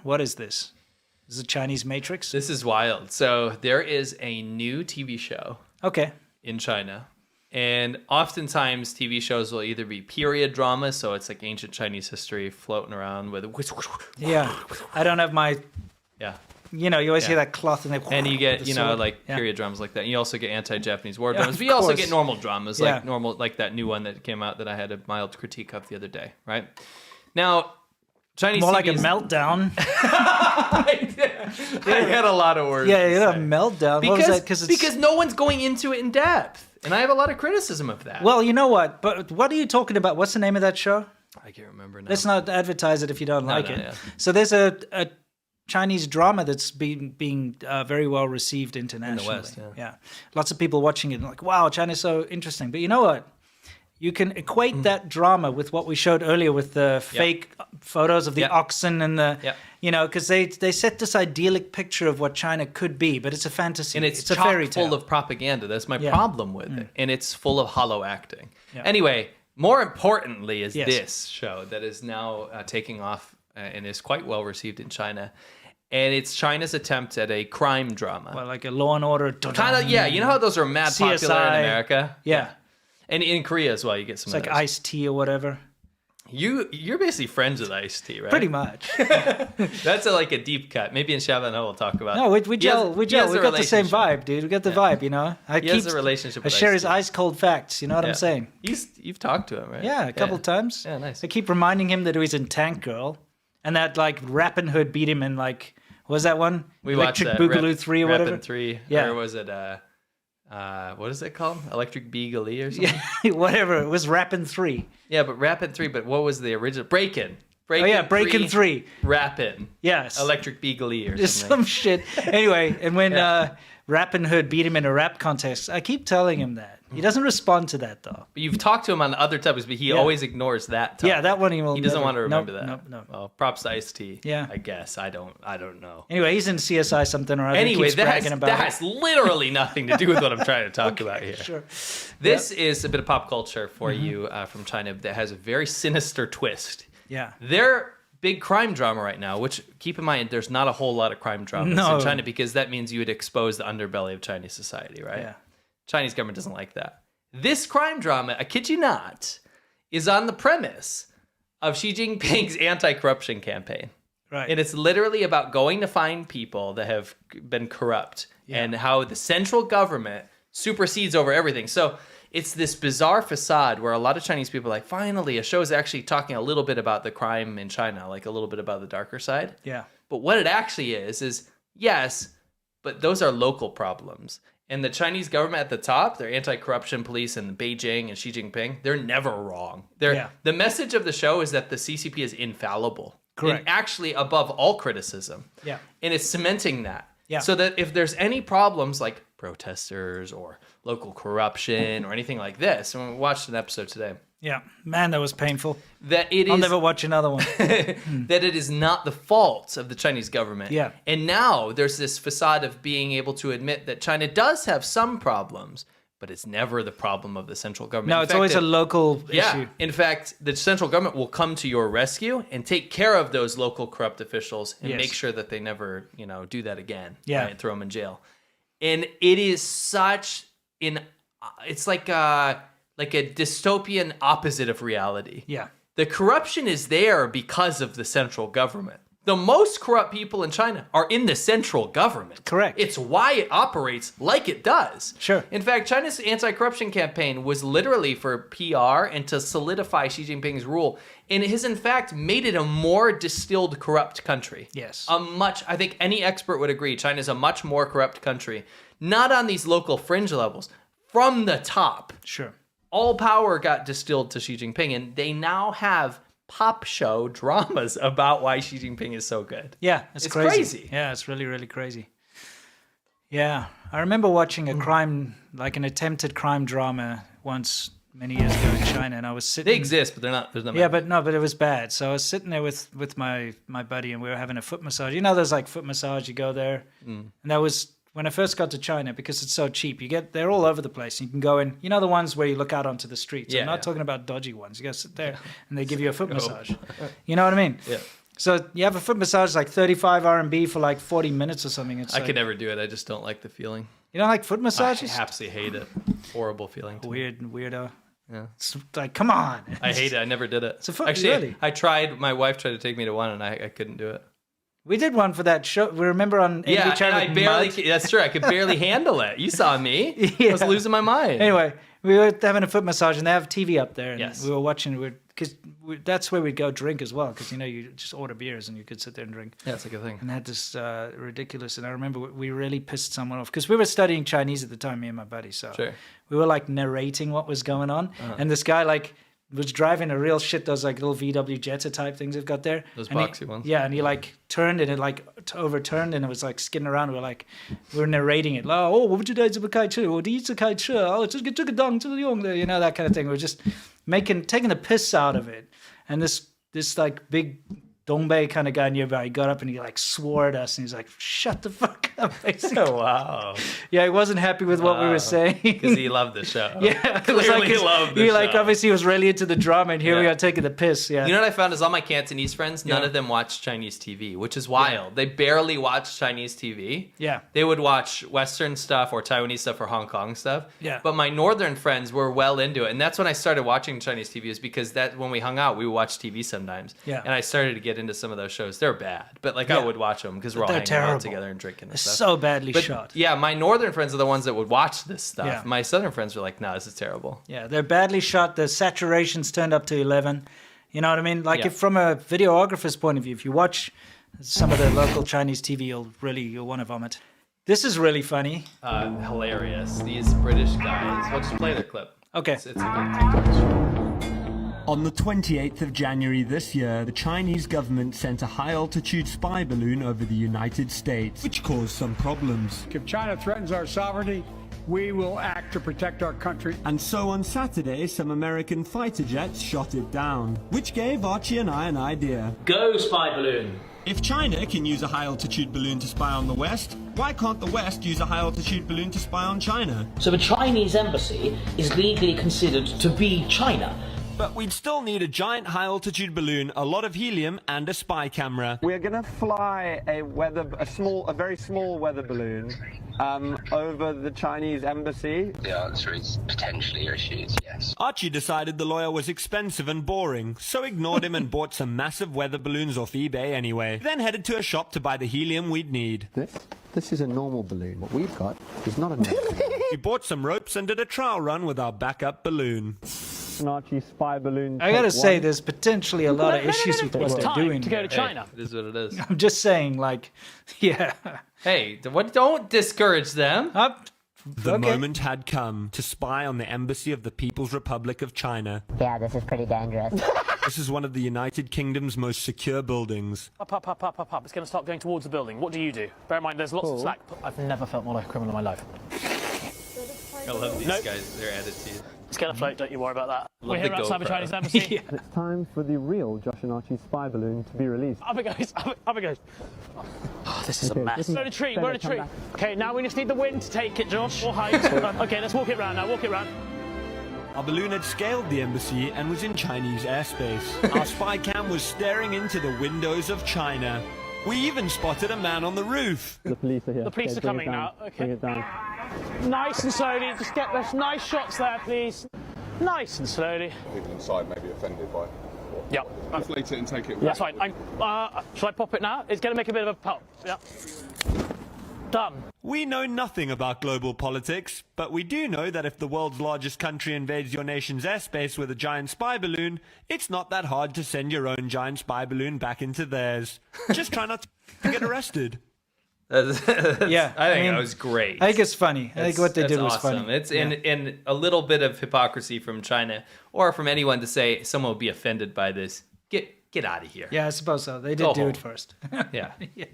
What is this? Is it Chinese Matrix? This is wild. So there is a new TV show Okay. in China. And oftentimes TV shows will either be period drama, so it's like ancient Chinese history floating around with Yeah. I don't have my, yeah. you always hear that cloth and they... And you get, the sword. like period dramas like that. And you also get anti-Japanese war Yeah, dramas. of But you also course. get normal dramas, Yeah. like normal, like that new one that came out that I had a mild critique of the other day, right? Now, Chinese More TV like a is- meltdown. I had a lot of words. Yeah, to you had a say. meltdown. What was that? Because no one's going into it in depth. And I have a lot of criticism of that. Well, you know what? But what are you talking about? What's the name of that show? I can't remember now. Let's not advertise it if you don't like no, it. yeah. So there's a Chinese drama that's being very well received internationally. West, yeah. Lots of people watching it and like, wow, China's so interesting. But you know what? You can equate that drama with what we showed earlier with the fake photos of the oxen and the, because they set this idyllic picture of what China could be, but it's a fantasy. And it's a chock fairy tale. full of propaganda. That's my problem with it. And it's full of hollow acting. Yeah. Anyway, more importantly is Yes. this show that is now taking off and is quite well received in China. And it's China's attempt at a crime drama. Well, like a Law and Order. Kind of, yeah. You know how those are mad popular in CSI. America? Yeah. And in Korea as well, you get some It's of like those. Ice-T or whatever. You're basically friends with Ice-T, right? Pretty much. That's like a deep cut. Maybe in Shabbat we'll talk about. No, we gel. He We has a got the same relationship. vibe, dude. We got the vibe, He has a relationship I with share his Ice-T. ice-cold facts, you know what I'm saying? You've talked to him, right? Yeah, a couple times. Yeah, nice. I keep reminding him that he was in Tank Girl. And that, like, Rappin' Hood beat him in, like, what was that one? We Electric watched that. Boogaloo 3 or whatever? Rappin' 3. Yeah. Or was it, what is it called? Electric Beagle or something? Yeah, whatever. It was Rappin' 3. Yeah, but Rappin' 3, but what was the original? Breakin'. Oh, yeah, Breakin' 3. Rappin'. Yes. Electric Beagle or Just something. some shit. Anyway, and when Rappin' Hood beat him in a rap contest, I keep telling him that. He doesn't respond to that, though. But you've talked to him on other topics, but he always ignores that topic. Yeah, that one he will He doesn't never- want to remember Nope, that. Nope, no. Well, props to Ice-T. Yeah. I guess. I don't know. Anyway, he's in CSI something or other. He Anyway, keeps bragging about that it. has literally nothing to do with what I'm trying to talk about here. Sure. This is a bit of pop culture for you from China that has a very sinister twist. Yeah. Their big crime drama right now, which keep in mind, there's not a whole lot of crime dramas No. in China because that means you would expose the underbelly of Chinese society, right? Yeah. Chinese government doesn't like that. This crime drama, I kid you not, is on the premise of Xi Jinping's anti-corruption campaign. Right. And it's literally about going to find people that have been corrupt and how the central government supersedes over everything. So it's this bizarre facade where a lot of Chinese people are like, finally, a show is actually talking a little bit about the crime in China, like a little bit about the darker side. Yeah. But what it actually is yes, but those are local problems. And the Chinese government at the top, their anti-corruption police and Beijing and Xi Jinping, they're never wrong. The message of the show is that the CCP is infallible. Correct. And actually above all criticism. Yeah. And it's cementing that. Yeah. So that if there's any problems like protesters or local corruption or anything like this, and we watched an episode today, Yeah. Man, that was painful. that it I'll is never watch another one. that it is not the fault of the Chinese government. Yeah. And now there's this facade of being able to admit that China does have some problems, but it's never the problem of the central government. No, In it's fact, always a local yeah. issue. In fact, the central government will come to your rescue and take care of those local corrupt officials and Yes. make sure that they never, do that again. Yeah. Right? Throw them in jail. And it is such it's like a dystopian opposite of reality. Yeah. The corruption is there because of the central government. The most corrupt people in China are in the central government. Correct. It's why it operates like it does. Sure. In fact, China's anti-corruption campaign was literally for PR and to solidify Xi Jinping's rule. And it has, in fact, made it a more distilled corrupt country. Yes. I think any expert would agree, China is a much more corrupt country. Not on these local fringe levels, from the top. Sure. All power got distilled to Xi Jinping, and they now have pop show dramas about why Xi Jinping is so good. Yeah, it's crazy. Yeah, it's really, really crazy. Yeah, I remember watching a crime, like an attempted crime drama once many years ago in China, and I was sitting. They exist, but they're not. There's no. Yeah, but it was bad. So I was sitting there with my buddy, and we were having a foot massage. You know, there's like foot massage. You go there, and that was when I first got to China because it's so cheap. They're all over the place. You can go in. You know the ones where you look out onto the streets. Yeah, I'm not yeah. talking about dodgy ones. You go sit there, and they give you a foot massage. You know what I mean? Yeah. So you have a foot massage like 35 RMB for like 40 minutes or something. It's I like, could never do it. I just don't like the feeling. You don't like foot massages? I absolutely hate it. Horrible feeling. Weirdo. Yeah. It's like, come on. I hate it. I never did it. It's a fun, Actually, really? I tried. My wife tried to take me to one, and I couldn't do it. We did one for that show. We remember on ADVChina. I barely. That's true. I could barely handle it. You saw me. Yeah. I was losing my mind. Anyway, we were having a foot massage, and they have TV up there. And Yes. we were watching. Because that's where we'd go drink as well. Because you just order beers and you could sit there and drink. Yeah, it's a good thing. And they had this ridiculous. And I remember we really pissed someone off because we were studying Chinese at the time, me and my buddy. So Sure. we were like narrating what was going on, and this guy like was driving a real shit, those like little VW Jetta type things they've got there. Those And boxy ones. Yeah, and he like turned and it like overturned and it was like skidding around. We were narrating it. Like, oh, 我不知道怎么开车，我第一次开车，哦，这个档这个用的, that kind of thing. We're just taking the piss out of it. And this like big Dongbei kind of guy nearby, he got up and he like swore at us and he's like, shut the fuck up, basically. Oh, wow. Yeah, he wasn't happy with what we were saying. Because he loved the show. Yeah, Clearly loved the he show. like obviously was really into the drama, and here we Yeah. are taking the piss. Yeah, You know what I found is all my Cantonese friends, none of them watch Chinese TV, which is wild. They barely watch Chinese TV. Yeah. They would watch Western stuff or Taiwanese stuff or Hong Kong stuff. Yeah. But my Northern friends were well into it. And that's when I started watching Chinese TV, is because that when we hung out, we would watch TV sometimes. Yeah. And I started to get into some of those shows. They're bad, but like I Yeah. would watch them because we're all they're hanging terrible. out together and drinking and It's stuff. so badly But shot. yeah, my Northern friends are the ones that would watch this stuff. Yeah. My Southern friends were like, no, this is terrible. Yeah, they're badly shot. The saturation's turned up to 11. You know what I mean? Like Yeah. if from a videographer's point of view, if you watch some of the local Chinese TV, you'll want to vomit. This is really funny. Hilarious. These British guys. We'll just play their clip. Okay. It's a good take. On the 28th of January this year, the Chinese government sent a high-altitude spy balloon over the United States, which caused some problems. If China threatens our sovereignty, we will act to protect our country. And so on Saturday, some American fighter jets shot it down, which gave Archie and I an idea. Go, spy balloon. If China can use a high-altitude balloon to spy on the West, why can't the West use a high-altitude balloon to spy on China? So the Chinese embassy is legally considered to be China. But we'd still need a giant high-altitude balloon, a lot of helium, and a spy camera. We're going to fly a very small weather balloon over the Chinese embassy. The answer is potentially your issues, yes. Archie decided the lawyer was expensive and boring, so ignored him and bought some massive weather balloons off eBay anyway. Then headed to a shop to buy the helium we'd need. This is a normal balloon. What we've got is not a normal balloon. We bought some ropes and did a trial run with our backup balloon. An Archie spy balloon. I gotta take say, one. there's potentially a lot of issues with what It's they're time doing. to go to here. China. It is what it is. I'm just saying, like, yeah. Hey, don't discourage them. The Okay. moment had come to spy on the embassy of the People's Republic of China. Yeah, this is pretty dangerous. This is one of the United Kingdom's most secure buildings. Up. It's going to start going towards the building. What do you do? Bear in mind, there's lots of slack. I've never felt more like a criminal in my life. I love these guys, their attitude. It's going to float, don't you worry about that. Love We're here the outside the GoPro. Chinese embassy. Yeah. It's time for the real Josh and Archie spy balloon to be released. Up it goes, up it goes. Oh, this is a mess. listen, We're in a tree, Sarah, we're in a come tree. back. Okay, now we just need the wind to take it, Josh, or height. Okay, let's walk it round now, walk it round. Our balloon had scaled the embassy and was in Chinese airspace. Our spy cam was staring into the windows of China. We even spotted a man on the roof. The police are here. The police are bring it coming down. now, okay. Bring it down. Nice and slowly, just get those nice shots there, please. Nice and slowly. People inside may be offended by Yeah, inflate it and take it. that's fine. Shall I pop it now? It's going to make a bit of a pop. Yeah. Done. We know nothing about global politics, but we do know that if the world's largest country invades your nation's airspace with a giant spy balloon, it's not that hard to send your own giant spy balloon back into theirs. Just try not to get arrested. Yeah, I think mean, that was great. I think it's funny. I think what they That's did was awesome. funny. It's in a little bit of hypocrisy from China or from anyone to say someone will be offended by this. Get out of here. Yeah, I suppose so. They did Go do home. it first. Yeah. Yeah.